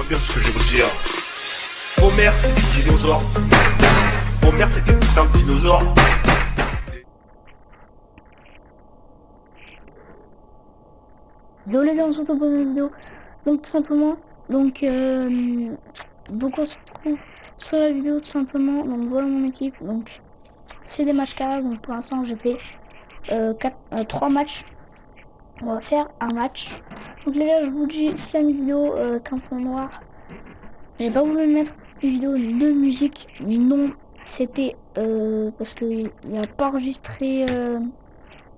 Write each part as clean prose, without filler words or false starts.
bien ce que je veux dire. Vos mères, c'est des dinosaures. Vos mères, c'est des putains de dinosaures. Yo les gars, on se retrouve pour une vidéo. Donc tout simplement, donc on se retrouve sur la vidéo tout simplement. Donc voilà mon équipe. Donc c'est des matchs carrés. Donc pour l'instant j'ai fait 3 matchs. On va faire un match. Donc les gars, je vous dis c'est une vidéo 15 points noirs. J'ai pas voulu mettre une vidéo de musique. Non, c'était parce que il a pas enregistré.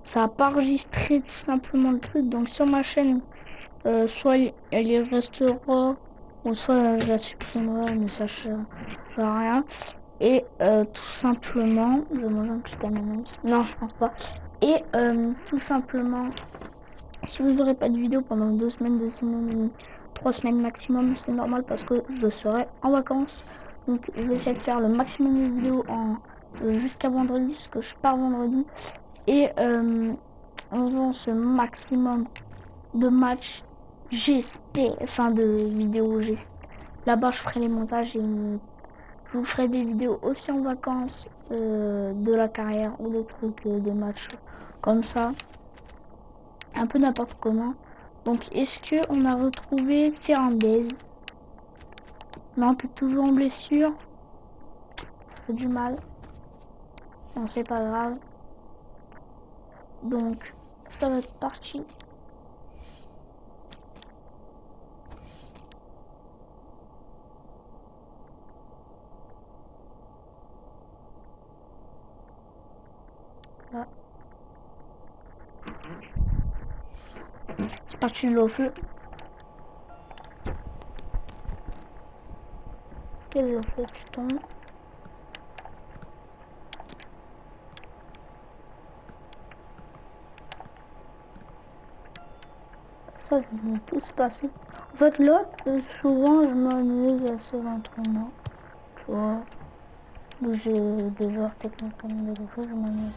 Ça a pas enregistré tout simplement le truc. Donc sur ma chaîne. Soit elle y restera, ou soit je la supprimerai, mais ça sert à rien. Et tout simplement, je mange un petit ananas. Non, je pense pas. Et tout simplement, si vous n'aurez pas de vidéo pendant 2 semaines, 2 semaines, 3 semaines maximum, c'est normal parce que je serai en vacances. Donc je vais essayer de faire le maximum de vidéos jusqu'à vendredi, parce que je pars vendredi. Et en faisant ce maximum de matchs, j'espère, enfin de vidéos, là-bas je ferai les montages et je vous ferai des vidéos aussi en vacances de la carrière ou des trucs, des matchs comme ça, un peu n'importe comment. Donc est-ce que on a retrouvé Fernandez? Non, t'es toujours en blessure, ça fait du mal. Non, c'est pas grave. Donc ça va être parti. Là. C'est parti le feu. Quel le feu tu tombes? Ça, je vais tout se passer. En fait, là, souvent, je m'amuse à ce l'entraînement. Tu vois, où j'ai des joueurs techniques comme des fois, je m'amuse.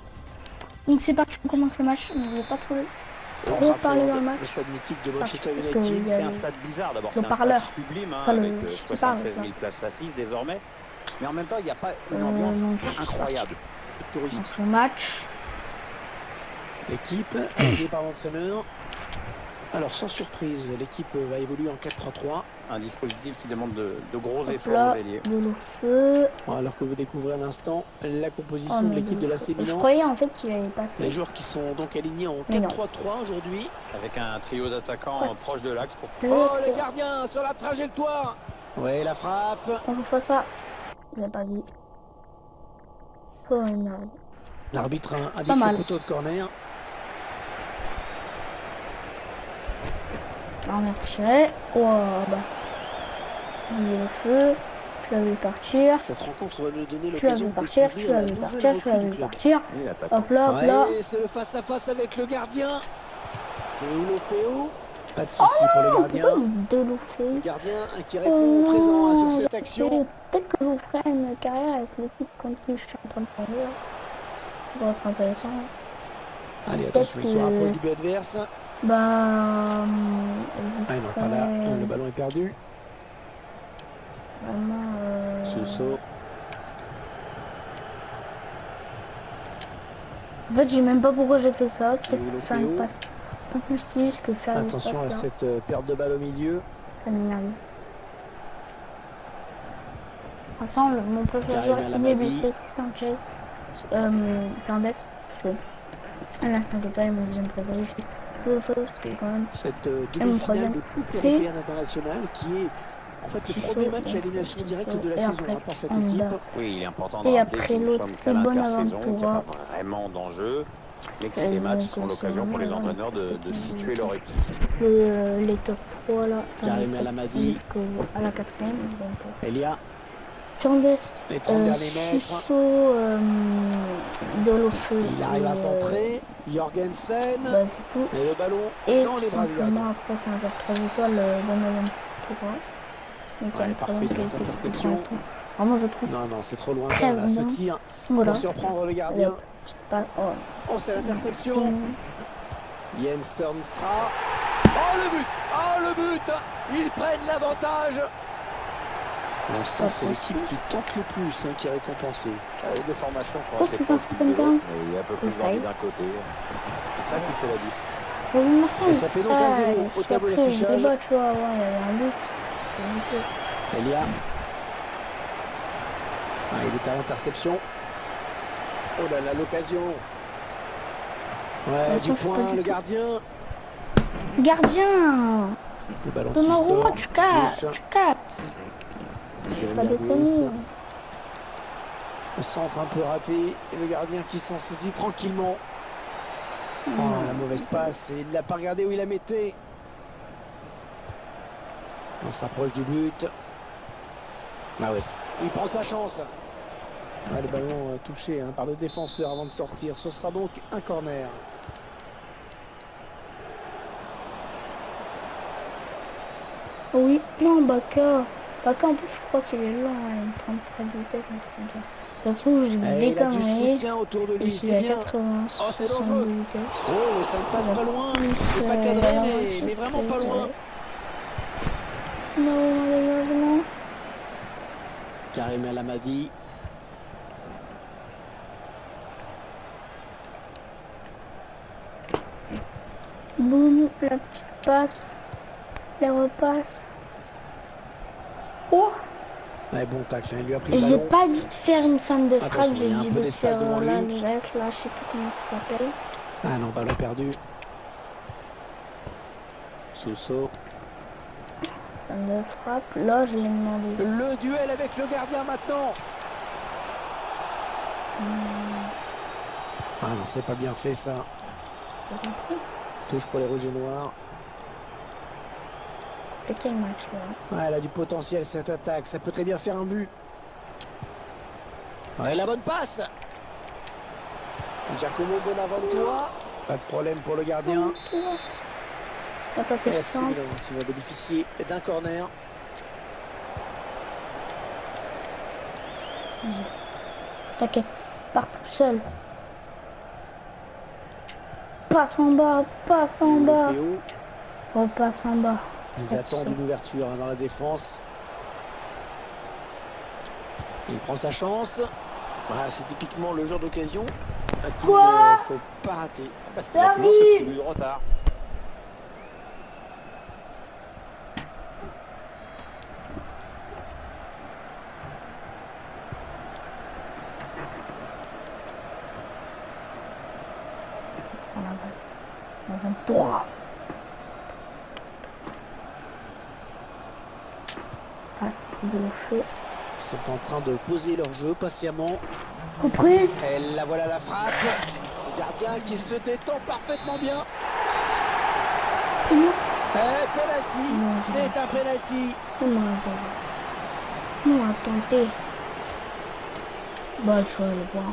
Donc, c'est parti, on commence le match. Je ne vais pas trop parler dans le match. Le stade mythique de Manchester United, c'est un stade bizarre. D'abord, c'est un parleur. stade sublime, hein, Enfin, avec 76 000 places assises désormais. Mais en même temps, il n'y a pas une ambiance incroyable. Touristique. Le match. L'équipe, aidée par l'entraîneur. Alors, sans surprise, l'équipe va évoluer en 4-3-3. Un dispositif qui demande de gros efforts aux ailiers. Alors que vous découvrez à l'instant la composition de l'équipe de l'AC Milan. Je croyais en fait qu'il allait passer. Les joueurs qui sont donc alignés en 4-3-3 aujourd'hui. Avec un trio d'attaquants proche de l'axe. Oh, le gardien sur la trajectoire. Ouais, la frappe. On fait ça. Il n'a pas dit. Oh, merde. L'arbitre indique le poteau de corner. On a tiré. Oh, bah. J'ai le feu. Je l'avais partir. Cette rencontre va nous donner l'occasion de découvrir la nouvelle recrue du club. Hop là, hop là. C'est le face-à--face avec le gardien. Deulofeu. Pas de soucis pour le gardien. Le gardien qui répond présent sur cette action. Peut-être que je vous ferai une carrière avec l'équipe contre qui je suis en train de faire. Ça va être intéressant. Allez, attention, il se rapproche du but adverse. Bah... ah non, pas là. Le ballon est perdu. Vraiment... Sousso. En fait, j'ai même pas pourquoi j'ai fait ça. Peut-être que ça me passe un peu plus 6 que faire. Attention à cette perte de balle au milieu. Ça m'énerve. De toute façon, mon préféré joueur, il est blessé, c'est Sanchez. Fernandez. À l'instant total, mon deuxième préféré, c'est quand même cette demi-finale de Coupe européenne internationale qui est en fait le premier match à élimination directe de la saison pour cette équipe. Oui, il est important de rappeler que nous sommes qu'à l'intersaison, qu'il n'y a pas vraiment d'enjeu, mais que ces matchs sont l'occasion pour les entraîneurs de situer leur équipe. Les top 3 là, Karim El Amadi, à la 4e. Elia. Fernandez, les 30 derniers mètres. Il arrive à centrer. Jorgensen. Bah, c'est tout. Et le ballon dans les bras du gardien. Après, c'est un joueur 3 étoiles dans la parfait cette interception. Vraiment, je trouve. Non, c'est trop loin. Là, ce tir pour surprendre le gardien. Oh, c'est l'interception. Jens Ternstra. Oh, le but. Ils prennent l'avantage. Pour l'instant, c'est l'équipe qui tente le plus qui est récompensée. Les formations font Oh, assez putain, proches c'est l'une de comme l'autre, mais il y a un peu plus ça. d'envie d'un côté. C'est ça qui fait la diff. Et ça fait donc 1-0 au tableau d'affichage. Débat, tu vois, avant, il y avait un but. Elia. Il est à l'interception. Oh là là, l'occasion. Ouais, Attention, du je point, peux le du gardien. Gardien. Le ballon qui Donnarumma, sort. tu captes. Touche. Tu captes. Steven Pas Berghuis. déconner. Le centre un peu raté. Et le gardien qui s'en saisit tranquillement. Oh, la mauvaise passe. Et il l'a pas regardé où il la mettait. On s'approche du but. Ah ouais, il prend sa chance. Le ballon touché par le défenseur avant de sortir. Ce sera donc un corner. Oui, non, Baka. Baka, en plus, je crois qu'il est lent. Il prend très de vitesse. Un truc comme ça. Ça se trouve, j'ai Et il a du déconné. soutien autour de Et lui, je suis c'est à bien. 80. Oh, c'est 60 dangereux. de vitesse. Oh, ça ne passe pas loin. C'est pas cadré, mais vraiment pas loin. Non, malheureusement. Karim El Amadi. Boum, la petite passe. La repasse. Oh, Ouais, bon tacle, il lui a pris le j'ai ballon. pas dit de faire une fin de frappe, Attention, j'ai il y a un dit peu de d'espace faire devant là, lui. le geste, là, je sais plus comment ça s'appelle. Ah non, ballon perdu. Sousso. Fin de frappe, là, je l'ai demandé. Le duel avec le gardien maintenant. Ah non, c'est pas bien fait ça. J'ai compris. Touche pour les rouges et noirs. C'est quel match, là? Ouais, elle a du potentiel cette attaque. Ça peut très bien faire un but. Ouais, la bonne passe. Giacomo Bonaventura. Pas de problème pour le gardien. Attends, Et t'es c'est centre. Milan qui va bénéficier d'un corner. T'inquiète, pars tout seul. Passe en bas, passe en bas. Théo. Repasse en bas. Ils Pas de attendent souci. une ouverture dans la défense. Il prend sa chance. Voilà, c'est typiquement le genre d'occasion qu'il Quoi ne faut pas rater. Parce qu'il y a toujours ce petit but de retard. Dans un droit. Passe pour le feu. Ils sont en train de poser leur jeu patiemment. Compris? Et la voilà la frappe. Le gardien qui se détend parfaitement bien. Comment? Penalty. C'est un penalty. Comment ça va? Non, à tenter. Bah, tu vas le voir.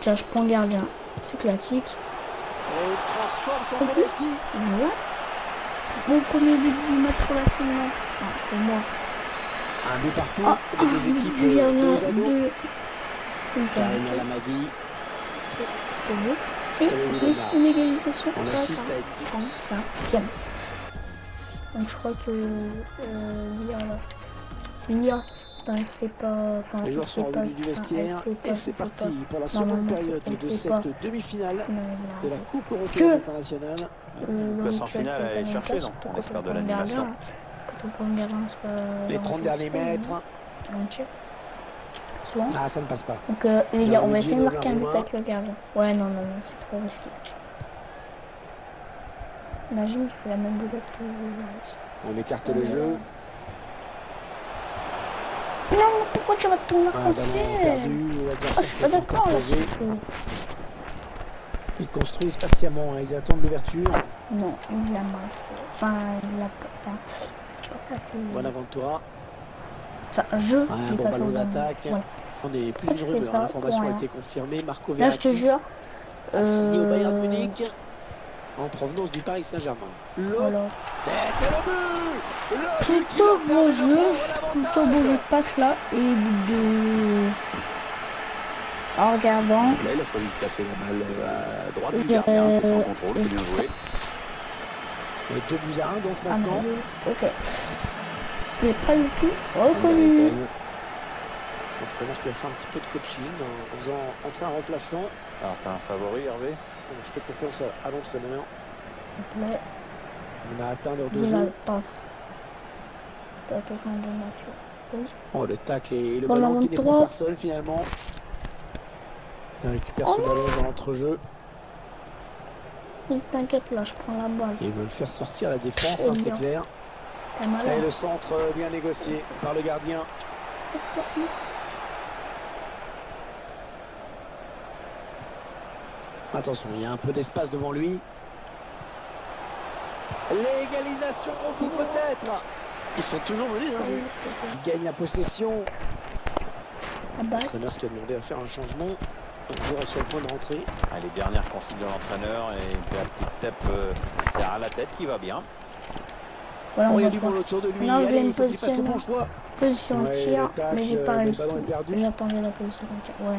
Tiens, je prends gardien. C'est classique. Et il transforme son penalty. Voilà. Mon premier but du match pour la semaine. Ah, pour moi. Un but partout. Ah, Les deux équipes il y en a 2 à 2. deux. Karim El Amadi. Et Théo plus Lemar. une égalisation. On assiste à une... Ça, bien. Donc je crois que Lia, ben, c'est pas. Enfin, Les joueurs c'est sont pas- revenus du enfin, vestiaire elle sait pas, et c'est elle sait parti pas. pour la seconde Normalement, période elle de sait pas. cette demi-finale Non, de la non. Coupe européenne Que- internationale. Place en donc, finale c'est à aller pas chercher, longtemps, donc surtout on quand espère on de prend le l'animation. gardien. Quand on prend le gardien, c'est pas. Les 30 derniers mètres. Donc, souvent. Ah, ça ne passe pas. Donc les gars, on va essayer de Gianluigi marquer un but Donnarumma. avec le gardien. Ouais, non, non, non, c'est trop risqué. Imagine, je fais la même boulette que le... On écarte le jeu. Non, pourquoi tu vas te tourner Un comme ballon ça? perdu. Ah, L'adversaire je suis pas s'est d'accord là. interposé. Ils construisent patiemment. Ils attendent l'ouverture. Non, il l'a mal. Enfin, il l'a pas. Pas passé. Bonaventura. Enfin, je. Un l'ai bon pas ballon fait au d'attaque. Ouais. On est plus Je une fais rumeur. ça L'information pour a rien. été confirmée. Marco Là, je te Verratti jure. a signé au Bayern Munich en provenance du Paris Saint-Germain. L'autre. Alors, Mais c'est le but. Le but qui plutôt leur beau permet de jeu, prendre plutôt beau jeu l'avantage. de passe là et de. En regardant. Là, il a choisi de placer la balle à droite du Je gardien, c'est sans dirais- contrôle, c'est bien joué. Et 2 buts à 1 donc Ah maintenant. non, ok. Il est pas du tout Van reconnu. der Eycken. L'entraîneur qui a fait un petit peu de coaching en faisant entrer un remplaçant. Alors, t'as un favori, Hervé? Je fais confiance à l'entraîneur. S'il te plaît, On a atteint l'heure de dis la jeu. passe. Attaquant de nature. Oh, le tacle et le Bon, ballon la qui n'est pour 23. personne finalement. Il récupère ce ballon dans l'entrejeu. T'inquiète, là, je prends la balle. Et ils veulent faire sortir la défense, Oh, hein, c'est bien. clair. T'as mal Et là. le centre bien négocié par le gardien. Attention, il y a un peu d'espace devant lui. L'égalisation au bout peut-être. Ils sont toujours menés, hein, lui. Il gagne la possession. La balle. L'entraîneur qui a demandé à faire un changement. Le joueur est sur le point de rentrer. Ah, les dernières consignes de l'entraîneur et la petite tape derrière la tête qui va bien. Voilà, Oh, on il y a va du voir. bon autour de lui. Non, je Allez, vais il une faut qu'il fasse le position. bon choix. Position Ouais, tir, le tacle, mais j'ai pas le réussi. ballon est perdu. J'attendais la position tir. Ouais,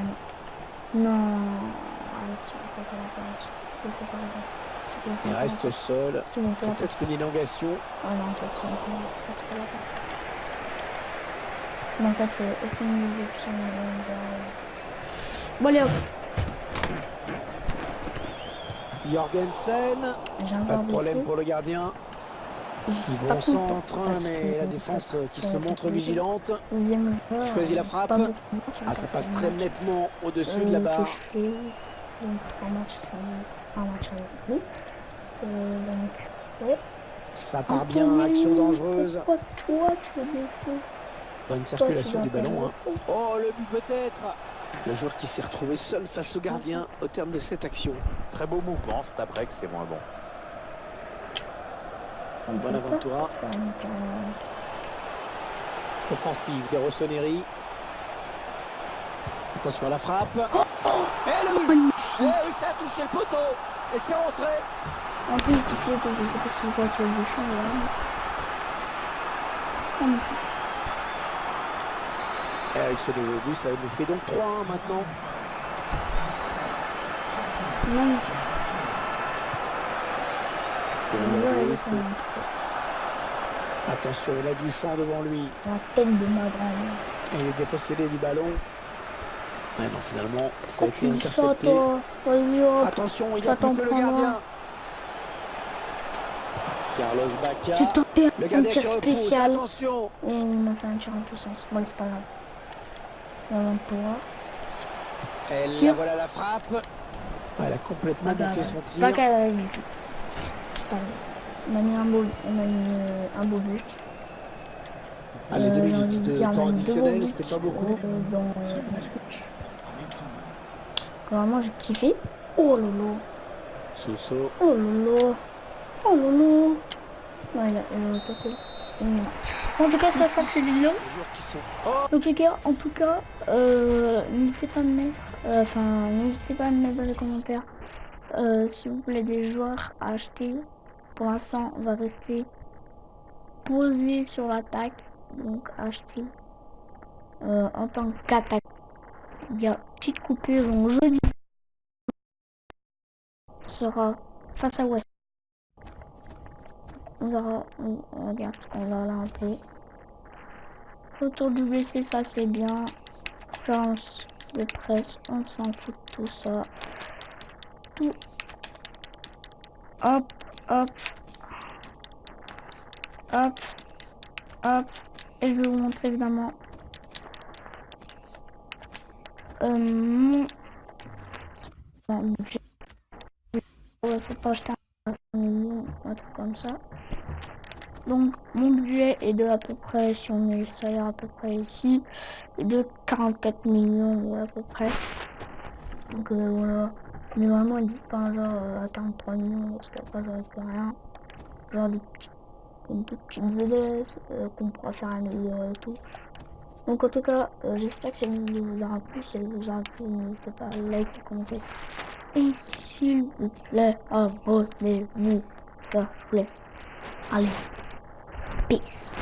non. Non. Arrête, il faut pas l'arrêter. Il faut pas l'arrêter. Il reste au sol. C'est bon, fais la passe. Peut-être une élongation. Ah non, en fait, c'est bon, fais la passe. Mais en fait, aucune option. Bon, allez hop. Jorgensen. J'ai un Pas peu de problème blessé. pour le gardien. Pas Bon tout le temps. centre, Parce mais que la bon, défense ça, qui ça se va montre être vigilante. Deuxième joueur, Choisit la frappe. pas beaucoup de matchs, Ah, ça pas passe beaucoup de très matchs. nettement au-dessus de la barre. Que je fais, donc 3 matchs sans un match avec lui. Donc, ouais. Ça part bien, action dangereuse. Pourquoi toi tu veux blesser? Bonne Toi, circulation tu du vas pas ballon. blesser. Oh, le but peut-être. Le joueur qui s'est retrouvé seul face au gardien au terme de cette action. Très beau mouvement, c'est après que c'est moins bon. Ça me Bonne plaît pas. aventura. Ça me plaît Offensive des Rossoneri. Attention à la frappe. Et le but. Eh oui, ça a touché le poteau. Et c'est rentré. pas. En plus, tu fais que je sais pas si toi tu as le champ là. Oh, mais Et avec ce nouveau but, ça nous fait donc 3-1 maintenant. c'est magnifique. C'était Le le joueur, il est Lewis. quand même Attention, il a du champ devant lui. la tête de ma grand-mère. Et il est dépossédé du ballon. Ouais, non, finalement, ça a Pourquoi été tu dis ça, intercepté. toi? Vas-y, hop. Attention, il n'y Ça a plus t'en que le prend gardien. un. Carlos Tu Bacca. tentais Le un gardien tir qui repousse. spécial. Attention. Et il m'a fait un tir en tous sens. Bon, c'est pas grave. Il y en a pour moi. Et là, Tir. voilà la frappe. Ouais, elle a complètement manqué son tir. Pas qu'elle a du tout. C'est pas grave. On a mis un beau but. Ah, les 2 j'ai envie minutes de de dire, on a temps mis deux additionnel, beaux c'était buts, pas beaucoup. dans Twitch. Vraiment, j'ai kiffé. Oh lolo. Sousso. Oh lolo. Oh lolo. Non, il a pas cool. En tout cas, c'est la fin de cette vidéo. Les joueurs qui sont. Oh, En tout cas, n'hésitez pas à me mettre, n'hésitez pas à me mettre dans les commentaires si vous voulez des joueurs à acheter. Pour l'instant, on va rester posé sur l'attaque, donc acheter en tant qu'attaque. Il y a petite coupure, donc jeudi sera face à West. On verra, on regarde ce qu'on va là un peu. Retour du blessé, ça c'est bien. Conférence de presse, on s'en fout de tout ça. Tout. Hop, hop. Hop. Hop. Et je vais vous montrer évidemment mon budget. Ouais, faut pas acheter un million, un truc comme ça. Donc mon budget est de à peu près, si on met le salaire à peu près ici, est de 44 millions ouais, à peu près. Donc voilà. Mais vraiment il dit pas genre à 43 millions parce qu'après j'aurais plus rien. Genre une toute petite vedette qu'on pourra faire améliorer et tout. Donc en tout cas j'espère que cette vidéo vous aura plu. Si elle vous aura plu, n'hésitez pas à liker, commenter. Et s'il vous plaît, abonnez-vous. Ça vous plaît. Allez. Peace.